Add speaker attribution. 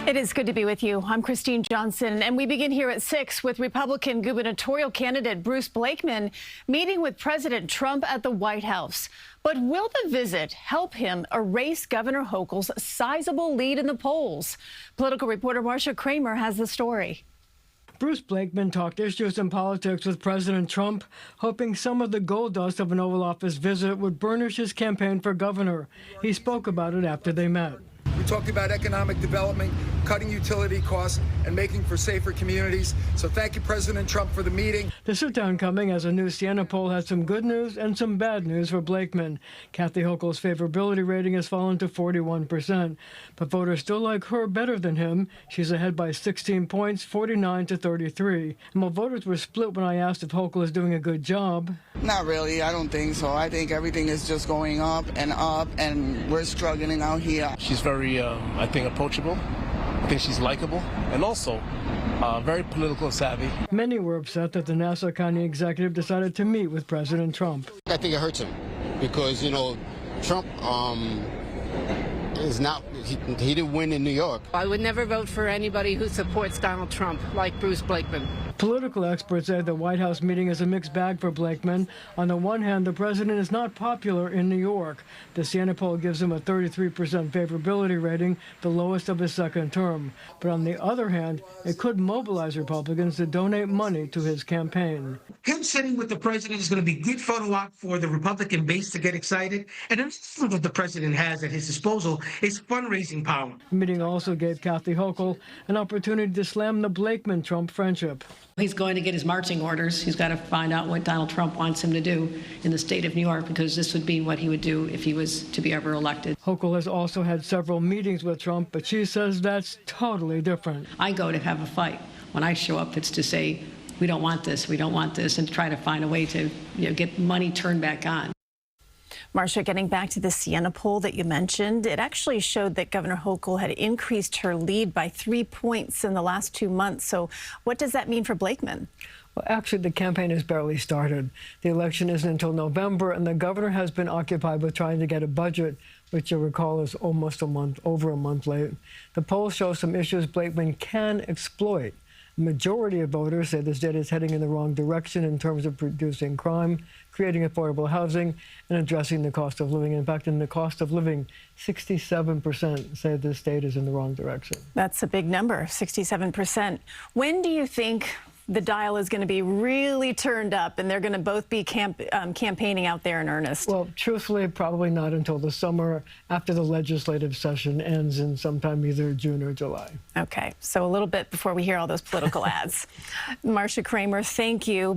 Speaker 1: It is good to be with you. I'm Christine Johnson, and we begin here at 6 with Republican gubernatorial candidate Bruce Blakeman meeting with President Trump at the White House. But will the visit help him erase Governor Hochul's sizable lead in the polls? Political reporter Marcia Kramer has the story.
Speaker 2: Bruce Blakeman talked issues and politics with President Trump, hoping some of the gold dust of an Oval Office visit would burnish his campaign for governor. He spoke about it after they met.
Speaker 3: We talked about economic development, cutting utility costs, and making for safer communities. So thank you, President Trump, for the meeting.
Speaker 2: The sit-down coming as a new Siena poll has some good news and some bad news for Blakeman. Kathy Hochul's favorability rating has fallen to 41%, but voters still like her better than him. She's ahead by 16 points, 49 to 33. And while voters were split when I asked if Hochul is doing a good job.
Speaker 4: Not really. I don't think so. I think everything is just going up, and we're struggling out here.
Speaker 5: She's very, I think, approachable. I think she's likable and also very political savvy.
Speaker 2: Many were upset that the Nassau County executive decided to meet with President Trump.
Speaker 6: I think it hurts him because, Trump is not, he didn't win in New York.
Speaker 7: I would never vote for anybody who supports Donald Trump, like Bruce Blakeman.
Speaker 2: Political experts say the White House meeting is a mixed bag for Blakeman. On the one hand, the president is not popular in New York. The Siena poll gives him a 33% favorability rating, the lowest of his second term. But on the other hand, it could mobilize Republicans to donate money to his campaign.
Speaker 8: Him sitting with the president is going to be good photo op for the Republican base to get excited. And another thing that the president has at his disposal is fundraising power.
Speaker 2: The meeting also gave Kathy Hochul an opportunity to slam the Blakeman-Trump friendship.
Speaker 9: He's going to get his marching orders. He's got to find out what Donald Trump wants him to do in the state of New York, because this would be what he would do if he was to be ever elected.
Speaker 2: Hochul has also had several meetings with Trump, but she says that's totally different.
Speaker 9: I go to have a fight. When I show up, it's to say, we don't want this, and to try to find a way to get money turned back on.
Speaker 1: Marcia, getting back to the Siena poll that you mentioned, it actually showed that Governor Hochul had increased her lead by 3 points in the last 2 months. So what does that mean for Blakeman?
Speaker 2: Well, actually, the campaign has barely started. The election isn't until November, and the governor has been occupied with trying to get a budget, which you'll recall is almost over a month late. The polls show some issues Blakeman can exploit. The majority of voters say the state is heading in the wrong direction in terms of reducing crime, creating affordable housing, and addressing the cost of living. In fact, in the cost of living, 67% say the state is in the wrong direction.
Speaker 1: That's a big number, 67%. When do you think the dial is going to be really turned up and they're going to both be campaigning out there in earnest?
Speaker 2: Well, truthfully, probably not until the summer after the legislative session ends in sometime either June or July.
Speaker 1: Okay, so a little bit before we hear all those political ads. Marcia Kramer, thank you.